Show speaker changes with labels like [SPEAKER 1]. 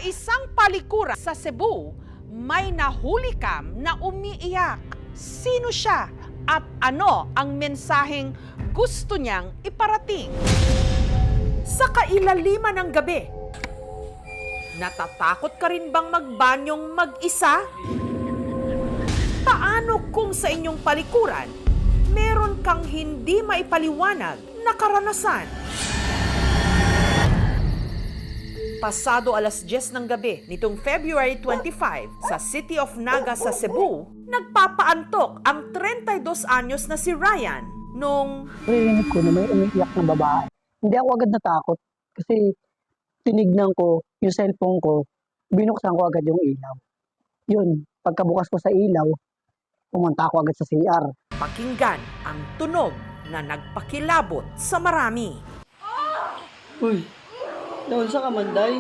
[SPEAKER 1] isang palikuran sa Cebu, may nahuli kam na umiiyak. Sino siya at ano ang mensaheng gusto niyang iparating? Sa kailaliman ng gabi, natatakot ka rin bang magbanyong mag-isa? Paano kung sa inyong palikuran, meron kang hindi maipaliwanag na karanasan? Pasado alas 10 ng gabi nitong February 25 sa City of Naga sa Cebu, nagpapaantok ang 32 anyos na si Ryan nung
[SPEAKER 2] Narinig ko na may umiiyak na babae. Hindi ako agad natakot kasi tinignan ko yung cellphone ko, binuksan ko agad yung ilaw. Yun, pagkabukas ko sa ilaw, pumunta ako agad sa CR.
[SPEAKER 1] pakinggan ang tunog na nagpakilabot sa marami.
[SPEAKER 2] Uy, doon sa kamanday.